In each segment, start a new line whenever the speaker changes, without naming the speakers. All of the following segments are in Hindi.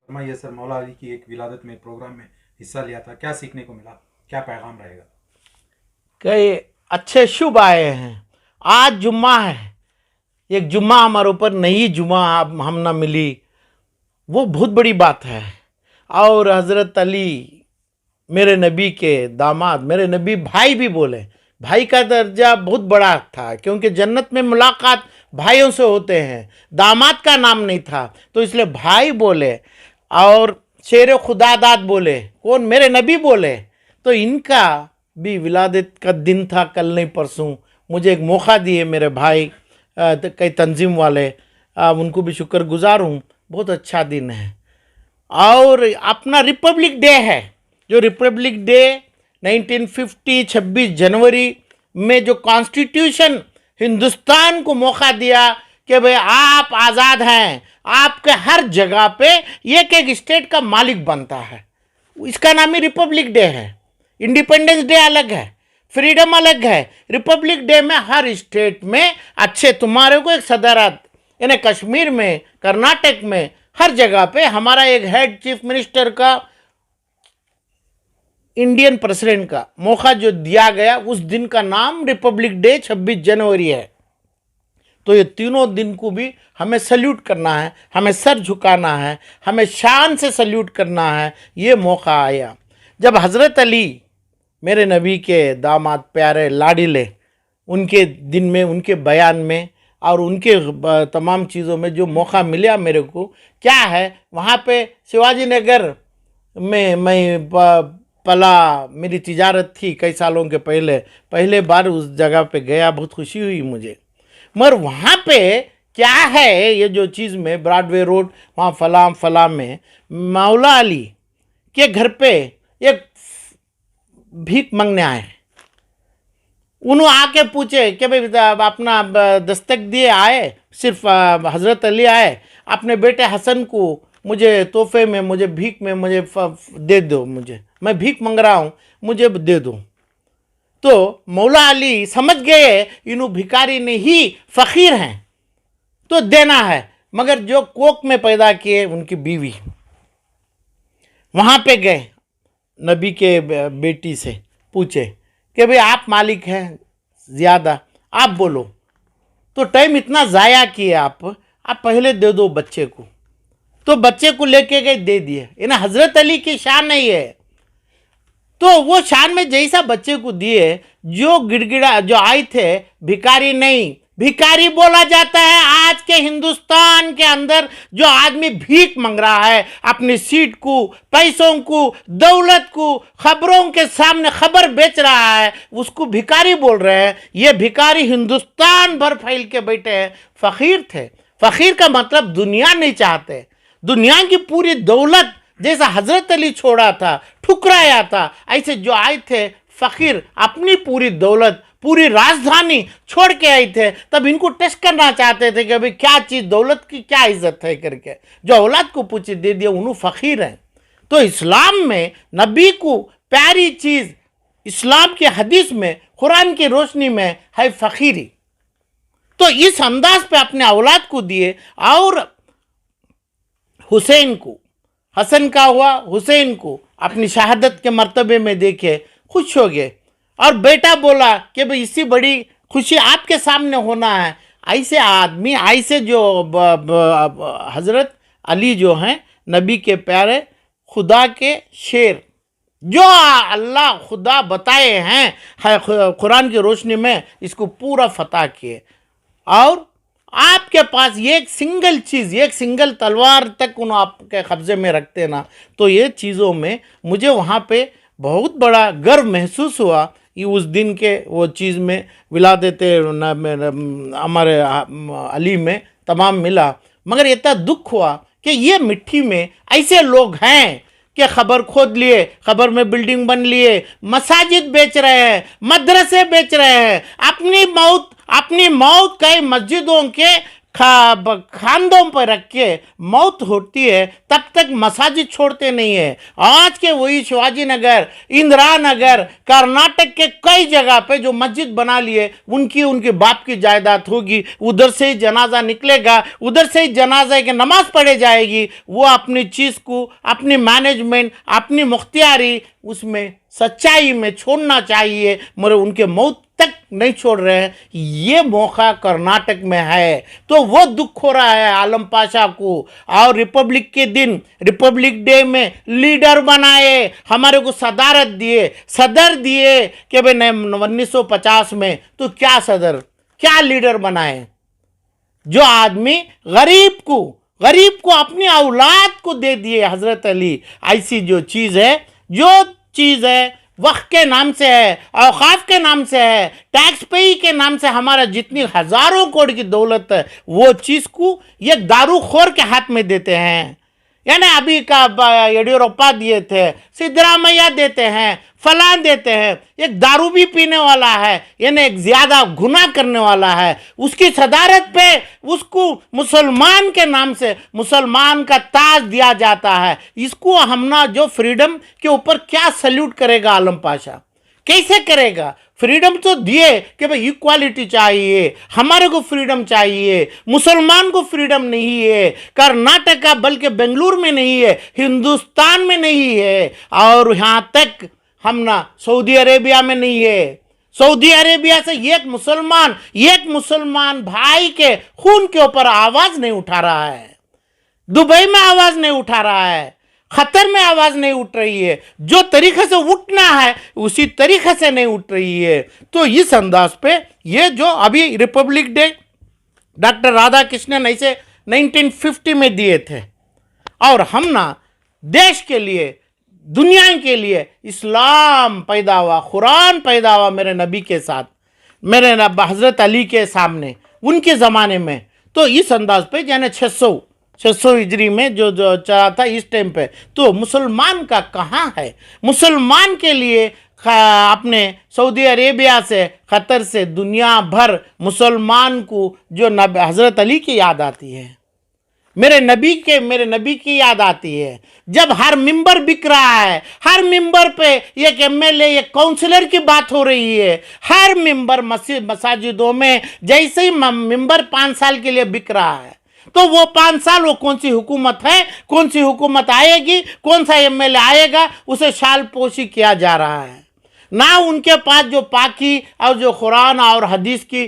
फरमाइए सर, मौला अली की एक विलादत में प्रोग्राम में हिस्सा लिया था, क्या सीखने को मिला, क्या पैगाम रहेगा?
कई अच्छे शुभ आए हैं। आज जुम्मा है, एक जुम्मा हमारे ऊपर नई जुम्मा हम ना मिली, वो बहुत बड़ी बात है। और हज़रत अली मेरे नबी के दामाद, मेरे नबी भाई भी बोले, भाई का दर्जा बहुत बड़ा था क्योंकि जन्नत में मुलाकात भाइयों से होते हैं। दामाद का नाम नहीं था तो इसलिए भाई बोले, और शेर खुदादाद बोले, कौन? मेरे नबी बोले। तो इनका भी विलादत का दिन था, कल नहीं परसों। मुझे एक मौका दिए मेरे भाई, कई तंजीम वाले, उनको भी शुक्रगुजार हूँ। बहुत अच्छा दिन है। और अपना रिपब्लिक डे है, जो रिपब्लिक डे 1950 26 जनवरी में जो कॉन्स्टिट्यूशन हिंदुस्तान को मौका दिया कि भाई आप आज़ाद हैं, आपके हर जगह पे एक एक स्टेट का मालिक बनता है, इसका नाम ही रिपब्लिक डे है। इंडिपेंडेंस डे अलग है, फ्रीडम अलग है। रिपब्लिक डे में हर स्टेट में अच्छे तुम्हारे को एक सदरात, यानी कश्मीर में, कर्नाटक में, हर जगह पे हमारा एक हेड चीफ मिनिस्टर का, इंडियन प्रेसिडेंट का मौका जो दिया गया, उस दिन का नाम रिपब्लिक डे 26 जनवरी है। तो ये तीनों दिन को भी हमें सल्यूट करना है, हमें सर झुकाना है, हमें शान से सल्यूट करना है। ये मौका आया जब हज़रत अली मेरे नबी के दामाद प्यारे लाडिले, उनके दिन में, उनके बयान में और उनके तमाम चीज़ों में जो मौका मिला मेरे को, क्या है, वहाँ पे शिवाजी नगर में मैं पला, मेरी तिजारत थी कई सालों के पहले बार उस जगह पे गया, बहुत खुशी हुई मुझे। मगर वहाँ पे क्या है, ये जो चीज़ में ब्रॉडवे रोड, वहाँ फलाम में मौला अली के घर पे एक भीख मांगने आए। उन्होंने आके पूछे कि भाई अपना दस्तक दिए आए, सिर्फ हज़रत अली आए, अपने बेटे हसन को मुझे तोहफे में, मुझे भीख में, मुझे दे दो, मुझे, मैं भीख मांग रहा हूँ, मुझे दे दो। तो मौला अली समझ गए इन्हों भिखारी नहीं, फ़कीर हैं, तो देना है। मगर जो कोक में पैदा किए उनकी बीवी, वहाँ पे गए, नबी के बेटी से पूछे कि भाई आप मालिक हैं ज़्यादा, आप बोलो। तो टाइम इतना ज़ाया किए आप पहले दे दो बच्चे को। तो बच्चे को लेके गए, दे दिए। इन्हें हज़रत अली की शान नहीं है, तो वो शान में जैसा बच्चे को दिए, जो गिड़गिड़ा जो आए थे, भिखारी नहीं, भिखारी बोला जाता है आज के हिंदुस्तान के अंदर। जो आदमी भीख मांग रहा है, अपनी सीट को, पैसों को, दौलत को, खबरों के सामने खबर बेच रहा है, उसको भिखारी बोल रहे हैं। ये भिखारी हिंदुस्तान भर फैल के बैठे हैं, फ़कीर थे। फ़कीर का मतलब दुनिया नहीं चाहते, दुनिया की पूरी दौलत जैसा हज़रत अली छोड़ा था, ठुकराया था, ऐसे जो आए थे फ़कीर, अपनी पूरी दौलत, पूरी राजधानी छोड़ के आए थे। तब इनको टेस्ट करना चाहते थे कि भाई क्या चीज़, दौलत की क्या इज्जत है करके। जो औलाद को पूछे दे दिया, उन्होंने फ़कीर हैं। तो इस्लाम में नबी को प्यारी चीज़, इस्लाम की हदीस में, कुरान की रोशनी में है फ़कीरी। तो इस अंदाज पे अपने औलाद को दिए। और हुसैन को, हसन का हुआ, हुसैन को अपनी शहादत के मर्तबे में देखे खुश हो गए। और बेटा बोला कि भाई इससे बड़ी खुशी आपके सामने होना है। ऐसे आदमी, ऐसे जो हज़रत अली जो हैं, नबी के प्यारे, खुदा के शेर, जो अल्लाह खुदा बताए हैं कुरान की रोशनी में, इसको पूरा फतह किए। और आपके पास एक सिंगल चीज़, एक सिंगल तलवार तक उन्होंने आपके कब्ज़े में रखते ना। तो ये चीज़ों में मुझे वहाँ पे बहुत बड़ा गर्व महसूस हुआ कि उस दिन के वो चीज़ में विलादत हमारे अली में तमाम मिला। मगर इतना दुख हुआ कि ये मिट्टी में ऐसे लोग हैं कि खबर खोद लिए, खबर में बिल्डिंग बन लिए, मसाजिद बेच रहे हैं, मदरसे बेच रहे हैं, अपनी मौत कई मस्जिदों के खांदों पर रख के मौत होती है तब तक मसाजिद छोड़ते नहीं है। आज के वही शिवाजी नगर, इंदिरा नगर, कर्नाटक के कई जगह पे जो मस्जिद बना लिए उनके बाप की जायदाद होगी, उधर से ही जनाजा निकलेगा, उधर से ही जनाजा की नमाज पढ़े जाएगी। वो अपनी चीज़ को, अपनी मैनेजमेंट, अपनी मुख्तियारी उसमें सच्चाई में छोड़ना चाहिए, मगर उनके मौत तक नहीं छोड़ रहे हैं। ये मौका कर्नाटक में है, तो वो दुख हो रहा है आलम पाशा को। और रिपब्लिक के दिन, रिपब्लिक डे में लीडर बनाए, हमारे को सदारत दिए, सदर दिए कि भाई 1950 में तो क्या सदर, क्या लीडर बनाए? जो आदमी गरीब को अपनी औलाद को दे दिए हजरत अली। ऐसी जो चीज़ है वक्त के नाम से है, औकाफ के नाम से है, टैक्स पेई के नाम से हमारा जितनी हज़ारों करोड़ की दौलत है, वो चीज़ को ये दारूखोर के हाथ में देते हैं। यानी अभी का येडियुरप्पा दिए थे, सिद्धरामैया देते हैं, फलां देते हैं। एक दारू भी पीने वाला है, यानी एक ज़्यादा गुनाह करने वाला है, उसकी सदारत पे उसको मुसलमान के नाम से मुसलमान का ताज दिया जाता है। इसको हमना जो फ्रीडम के ऊपर क्या सल्यूट करेगा आलम पाशा? कैसे करेगा? फ्रीडम तो दिए कि भाई इक्वालिटी चाहिए, हमारे को फ्रीडम चाहिए, मुसलमान को फ्रीडम नहीं है। कर्नाटक का बल्कि बेंगलुरु में नहीं है, हिंदुस्तान में नहीं है, और यहाँ तक हम ना सऊदी अरेबिया में नहीं है। सऊदी अरेबिया से एक मुसलमान भाई के खून के ऊपर आवाज़ नहीं उठा रहा है, दुबई में आवाज़ नहीं उठा रहा है, खतर में आवाज़ नहीं उठ रही है। जो तरीक़े से उठना है उसी तरीक़े से नहीं उठ रही है। तो इस अंदाज पे ये जो अभी Republic day doctor Radha Krishnan ऐसे 1950 में दिए थे, और हम ना देश के लिए, दुनिया के लिए इस्लाम पैदा हुआ, कुरान पैदा हुआ मेरे नबी के साथ, मेरे हज़रत अली के सामने, उनके ज़माने में। तो इस अंदाज पे यानी 600 हिजरी में जो चला था इस टाइम पे, तो मुसलमान का कहाँ है? मुसलमान के लिए अपने सऊदी अरेबिया से, क़तर से, दुनिया भर मुसलमान को जो हज़रत अली की याद आती है, मेरे नबी की याद आती है। जब हर मिंबर बिक रहा है, हर मिंबर पे एक एमएलए, एक काउंसलर की बात हो रही है, हर मिंबर मसाजिदों में जैसे ही मिंबर 5 साल के लिए बिक रहा है, तो वो 5 साल वो कौन सी हुकूमत है, कौन सी हुकूमत आएगी, कौन सा एमएलए आएगा, उसे शाल पोशी किया जा रहा है। ना उनके पास जो पाकी और जो कुरान और हदीस की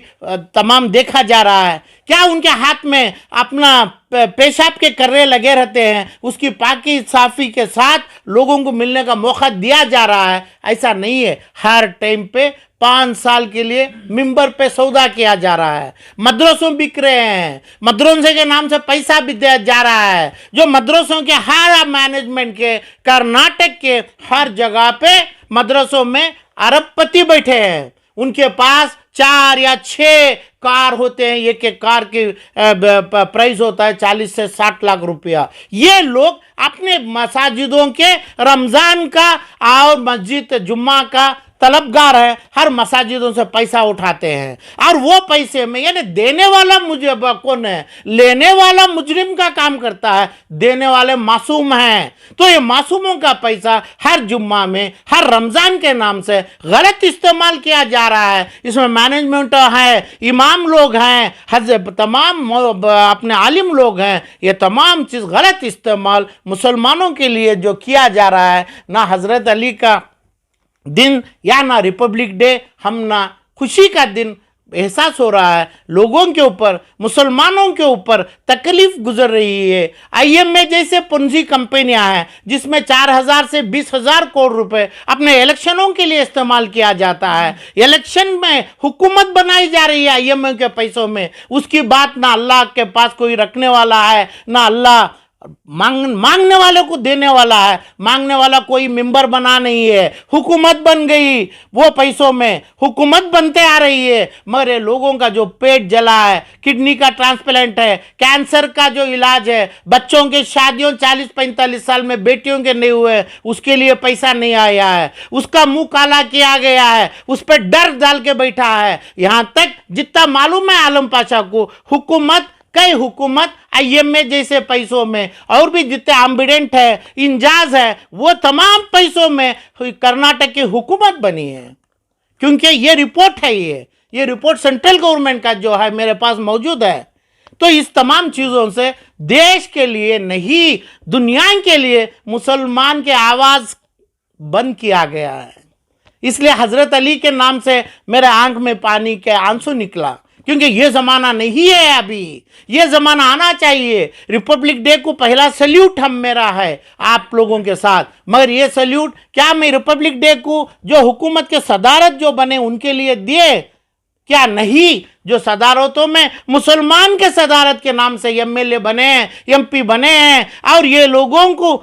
तमाम देखा जा रहा है। क्या उनके हाथ में अपना पेशाब के कर्रे लगे रहते हैं? उसकी पाकी साफ़ी के साथ लोगों को मिलने का मौका दिया जा रहा है? ऐसा नहीं है। हर टाइम पे 5 साल के लिए मिंबर पे सौदा किया जा रहा है। मदरसों बिक रहे हैं, मदरसे के नाम से पैसा भी दिया जा रहा है। जो मदरसों के हर मैनेजमेंट के, कर्नाटक के हर जगह पे मदरसों में अरबपति बैठे हैं, उनके पास 4 या 6 कार होते हैं। एक कार की प्राइस होता है 40 से 60 लाख रुपया। ये लोग अपने मसाजिदों के रमज़ान का और मस्जिद जुम्मा का तलबगार है, हर मसाजिदों से पैसा उठाते हैं, और वो पैसे में यानी देने वाला मुझे कौन है? लेने वाला मुजरिम का काम करता है, देने वाले मासूम हैं। तो ये मासूमों का पैसा हर जुम्मा में, हर रमज़ान के नाम से गलत इस्तेमाल किया जा रहा है। इसमें मैनेजमेंट है, इमाम लोग हैं, तमाम अपने आलिम लोग हैं। ये तमाम चीज़ गलत इस्तेमाल मुसलमानों के लिए जो किया जा रहा है, ना हज़रत अली का दिन या ना रिपब्लिक डे, हम ना खुशी का दिन एहसास हो रहा है। लोगों के ऊपर, मुसलमानों के ऊपर तकलीफ गुजर रही है। आईएमए जैसे पूंजी कंपनियां हैं जिसमें 4,000 से 20,000 करोड़ रुपए अपने इलेक्शनों के लिए इस्तेमाल किया जाता है। इलेक्शन में हुकूमत बनाई जा रही है आईएमए के पैसों में। उसकी बात ना अल्लाह के पास कोई रखने वाला है, ना अल्लाह मांगने वाले को देने वाला है। मांगने वाला कोई मेंबर बना नहीं है, हुकूमत बन गई। वो पैसों में हुकूमत बनते आ रही है, मगर लोगों का जो पेट जला है, किडनी का ट्रांसप्लांट है, कैंसर का जो इलाज है, बच्चों की शादियों 40-45 साल में बेटियों के नहीं हुए, उसके लिए पैसा नहीं आया है, उसका मुंह काला किया गया है, उस पर डर डाल के बैठा है। यहाँ तक जितना मालूम है आलम पाशा को, हुकूमत कई हुकूमत IMA जैसे पैसों में और भी जितने एम्बिडेंट है, इंजाज है, वो तमाम पैसों में कर्नाटक की हुकूमत बनी है। क्योंकि ये रिपोर्ट है, ये रिपोर्ट सेंट्रल गवर्नमेंट का जो है मेरे पास मौजूद है। तो इस तमाम चीज़ों से देश के लिए नहीं, दुनिया के लिए मुसलमान के आवाज़ बंद किया गया है। इसलिए हज़रत अली के नाम से मेरे आंख में पानी के आंसू निकला, क्योंकि ये ज़माना नहीं है अभी, ये ज़माना आना चाहिए। रिपब्लिक डे को पहला सल्यूट हम मेरा है आप लोगों के साथ, मगर ये सल्यूट क्या मैं रिपब्लिक डे को जो हुकूमत के सदारत जो बने उनके लिए दिए? क्या नहीं, जो सदारतों में मुसलमान के सदारत के नाम से MLA बने हैं, MP बने हैं, और ये लोगों को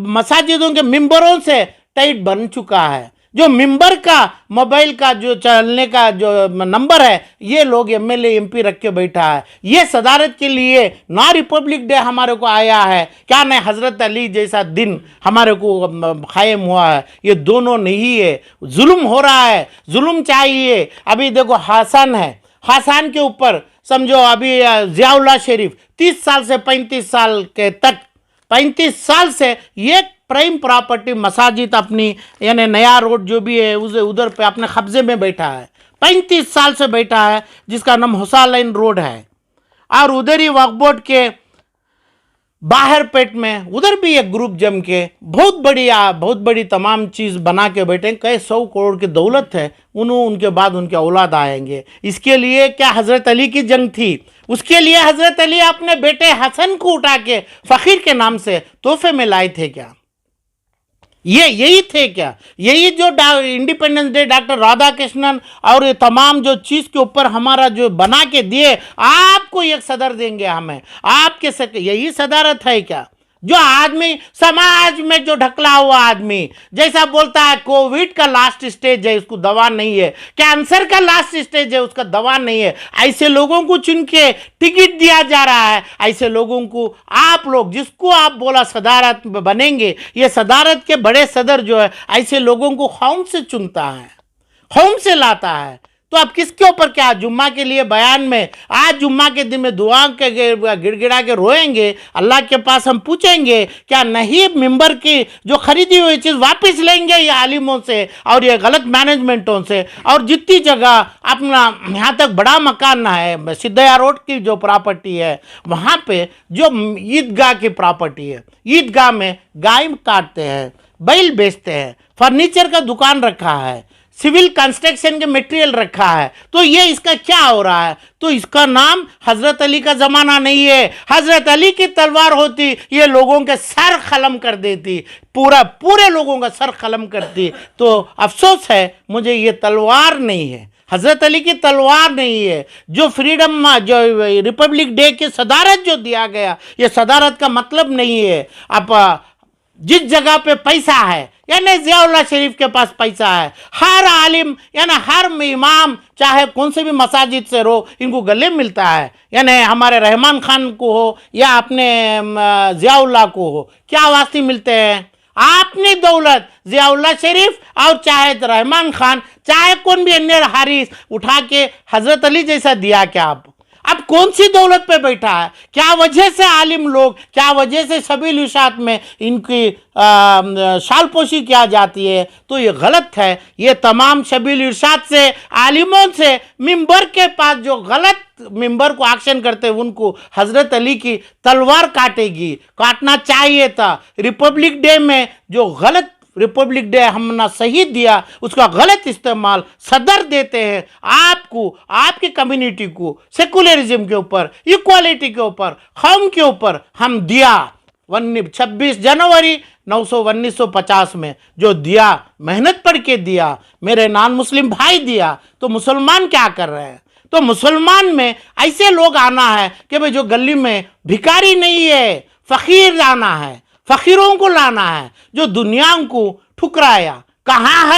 मसाजिदों के मिंबरों से टाइट बन चुका है। जो मिंबर का मोबाइल का जो चलने का जो नंबर है, ये लोग MLA MP रख के बैठा है। ये सदारत के लिए ना रिपब्लिक डे हमारे को आया है, क्या नहीं हज़रत अली जैसा दिन हमारे को कायम हुआ है। ये दोनों नहीं है, जुल्म हो रहा है, जुल्म चाहिए। अभी देखो हसन है, हसन के ऊपर समझो अभी ज़ियाउल्लाह शरीफ 30 साल से 35 साल के तक 35 साल से ये प्राइम प्रॉपर्टी मसाजिद अपनी यानी नया रोड जो भी है उधर पे अपने कब्जे में बैठा है, 35 साल से बैठा है, जिसका नाम हुसैन रोड है। और उधर ही वक्फ बोर्ड के बाहर पेट में उधर भी एक ग्रुप जम के बहुत बड़ी तमाम चीज़ बना के बैठे। कई 100 करोड़ की दौलत है, उनके बाद उनके औलाद आएंगे। इसके लिए क्या हज़रत अली की जंग थी? उसके लिए हज़रत अली अपने बेटे हसन को उठा के फ़कीर के नाम से तोहफे में लाए थे क्या? यही थे क्या? यही जो independence day doctor Radha Krishnan और ये तमाम जो चीज़ के ऊपर हमारा जो बना के दिए, आपको एक सदर देंगे हमें, आपके यही सदारत है क्या? जो आदमी समाज में जो ढकला हुआ आदमी जैसा बोलता है कोविड का लास्ट स्टेज है, उसको दवा नहीं है, कैंसर का लास्ट स्टेज है, उसका दवा नहीं है, ऐसे लोगों को चुन के टिकट दिया जा रहा है। ऐसे लोगों को आप लोग जिसको आप बोला सदारत बनेंगे, ये सदारत के बड़े सदर जो है ऐसे लोगों को कौन से चुनता है, कौन से लाता है? तो अब किसके ऊपर क्या जुम्मा के लिए बयान में आज जुम्मा के दिन में दुआ के गिड़गिड़ा के रोएंगे, अल्लाह के पास हम पूछेंगे क्या नहीं मिंबर की जो खरीदी हुई चीज़ वापस लेंगे ये आलिमों से और ये गलत मैनेजमेंटों से। और जितनी जगह अपना यहाँ तक बड़ा मकान है, सिद्धया रोड की जो प्रॉपर्टी है वहाँ पे जो ईदगाह की प्रॉपर्टी है, ईदगाह में गाय काटते हैं, बैल बेचते हैं, फर्नीचर का दुकान रखा है, सिविल कंस्ट्रक्शन के मटेरियल रखा है। तो ये इसका क्या हो रहा है? तो इसका नाम हज़रत अली का ज़माना नहीं है। हज़रत अली की तलवार होती ये लोगों के सर खलम कर देती, पूरे लोगों का सर खलम करती। तो अफसोस है मुझे, ये तलवार नहीं है, हज़रत अली की तलवार नहीं है। जो फ्रीडम जो रिपब्लिक डे की सदारत जो दिया गया, ये सदारत का मतलब नहीं है। अब जिस जगह पे पैसा है, यानी ज़ियाउल्लाह शरीफ के पास पैसा है, हर आलिम यानी हर इमाम चाहे कौन से भी मसाजिद से रो, इनको गले मिलता है। यानी हमारे रहमान खान को हो या अपने ज़ियाउल्लाह को हो, क्या वास्ते मिलते हैं? आपने दौलत ज़ियाउल्लाह शरीफ और चाहे रहमान खान चाहे कौन भी अन्य हारिस उठा के हज़रत अली जैसा दिया क्या? आप अब कौन सी दौलत पे बैठा है? क्या वजह से आलिम लोग, क्या वजह से सभी लिशात में इनकी शालपोशी किया जाती है? तो ये गलत है। ये तमाम शबील इरशाद से आलिमों से मिंबर के पास जो गलत मिंबर को एक्शन करते हैं उनको हज़रत अली की तलवार काटेगी, काटना चाहिए था। रिपब्लिक डे में जो गलत रिपब्लिक डे हमने सही दिया, उसका गलत इस्तेमाल सदर देते हैं आपको, आपकी कम्युनिटी को, सेकुलरिज्म के ऊपर, इक्वालिटी के ऊपर, कौम के ऊपर हम दिया 26 जनवरी 1950 में जो दिया, मेहनत पढ़ के दिया, मेरे नॉन मुस्लिम भाई दिया। तो मुसलमान क्या कर रहे हैं? तो मुसलमान में ऐसे लोग आना है कि भाई जो गली में भिखारी नहीं है, फ़कीर आना है, फ़कीरों को लाना है, जो दुनिया को ठुकराया। कहाँ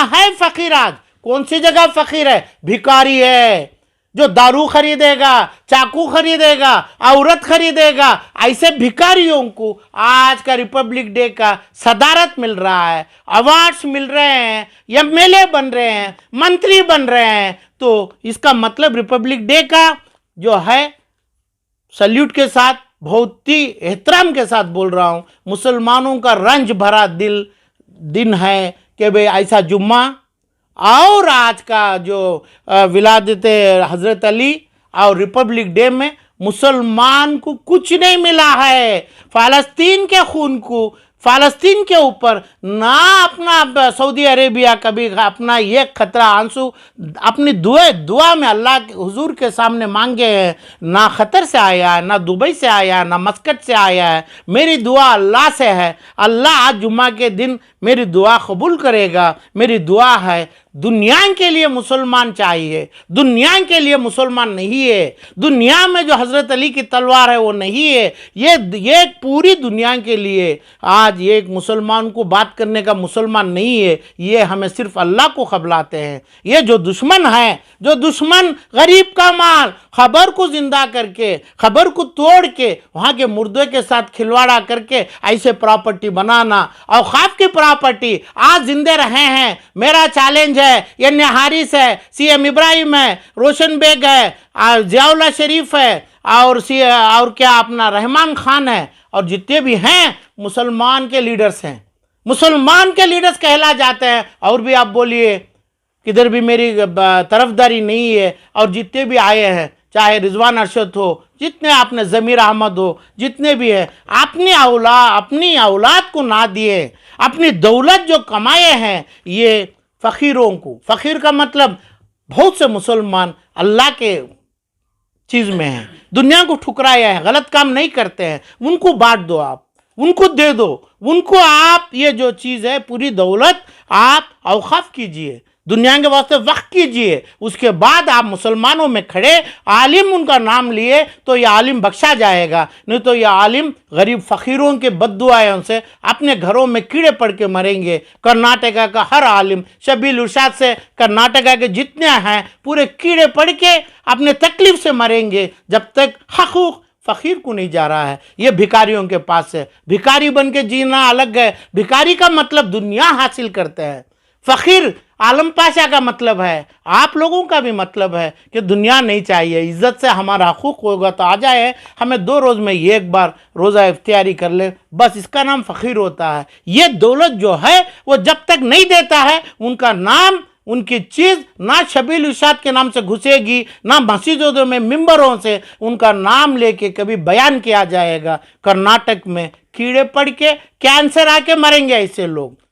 है फ़कीर? आज कौन सी जगह फ़कीर है? भिखारी है, जो दारू खरीदेगा, चाकू खरीदेगा, औरत खरीदेगा। ऐसे भिखारियों को आज का रिपब्लिक डे का सदारत मिल रहा है, अवार्ड्स मिल रहे हैं, MLA बन रहे हैं, मंत्री बन रहे हैं। तो इसका मतलब रिपब्लिक डे का जो है सल्यूट के साथ, बहुत ही एहतराम के साथ बोल रहा हूँ, मुसलमानों का रंज भरा दिन है कि भाई ऐसा जुम्मा और आज का जो विलादत हज़रत अली और रिपब्लिक डे में मुसलमान को कुछ नहीं मिला है। फ़लस्तीन के खून को, फ़लस्तीन के ऊपर ना अपना सऊदी अरेबिया कभी अपना ये खतरा आंसू अपनी दुआ में अल्लाह के हुजूर के सामने मांगे हैं, ना ख़तर से आया है, ना दुबई से आया है, ना मस्कट से आया है। मेरी दुआ अल्लाह से है। अल्लाह आज जुम्मा के दिन मेरी दुआ कबूल करेगा। मेरी दुआ है, दुनिया के लिए मुसलमान चाहिए, दुनिया के लिए मुसलमान नहीं है। दुनिया में जो हज़रत अली की तलवार है वो नहीं है। ये पूरी दुनिया के लिए आज ये एक मुसलमान को बात करने का मुसलमान नहीं है। ये हमें सिर्फ अल्लाह को खबलाते हैं। ये जो दुश्मन है, जो दुश्मन गरीब का माल, खबर को जिंदा करके, खबर को तोड़ के वहाँ के मुर्दे के साथ खिलवाड़ा करके ऐसे प्रॉपर्टी बनाना, और खाफ की प्रॉपर्टी आज जिंदे रहे हैं। मेरा चैलेंज है, ये हारिस है, सीएम इब्राहिम है, रोशन बेग है, जियाउल्लाह शरीफ है, और क्या अपना रहमान खान है, और जितने भी हैं मुसलमान के लीडर्स हैं, मुसलमान के लीडर्स कहला जाते हैं। और भी आप बोलिए, किधर भी मेरी तरफदारी नहीं है। और जितने भी आए हैं, चाहे रिजवान अरशद हो, जितने आपने ज़मीर अहमद हो, जितने भी हैं, अपनी औलाद को ना दिए, अपनी दौलत जो कमाए हैं ये फ़कीरों को। फ़कीर का मतलब बहुत से मुसलमान अल्लाह के चीज़ में हैं, दुनिया को ठुकराया है, गलत काम नहीं करते हैं, उनको बांट दो, आप उनको दे दो, उनको आप ये जो चीज़ है पूरी दौलत आप औक़ाफ़ कीजिए, दुनिया के वास्ते वक्त कीजिए। उसके बाद आप मुसलमानों में खड़े आलिम उनका नाम लिए तो ये आलिम बख्शा जाएगा, नहीं तो ये आलिम गरीब फ़कीरों के बद्दुआओं से अपने घरों में कीड़े पड़ के मरेंगे। कर्नाटका का हर आलिम, शबील उर्शाद से कर्नाटका के जितने हैं पूरे कीड़े पड़ के अपने तकलीफ़ से मरेंगे, जब तक हक़ूक़ फ़कीर को नहीं जा रहा है। ये भिखारियों के पास है। भिखारी बन के जीना अलग है। भिखारी का मतलब दुनिया हासिल करते हैं। फ़कीर आलम पाशा का मतलब है, आप लोगों का भी मतलब है कि दुनिया नहीं चाहिए, इज़्ज़त से हमारा हक़ूक़ होगा तो आ जाए, हमें 2 रोज़ में एक बार रोज़ा इफ्तियारी कर ले, बस इसका नाम फ़कीर होता है। ये दौलत जो है वो जब तक नहीं देता है, उनका नाम, उनकी चीज़ ना शबील उर्शाद के नाम से घुसेगी, ना मस्जिदों में मिंबरों से उनका नाम लेके कभी बयान किया जाएगा। कर्नाटक में कीड़े पड़ के कैंसर आके मरेंगे ऐसे लोग।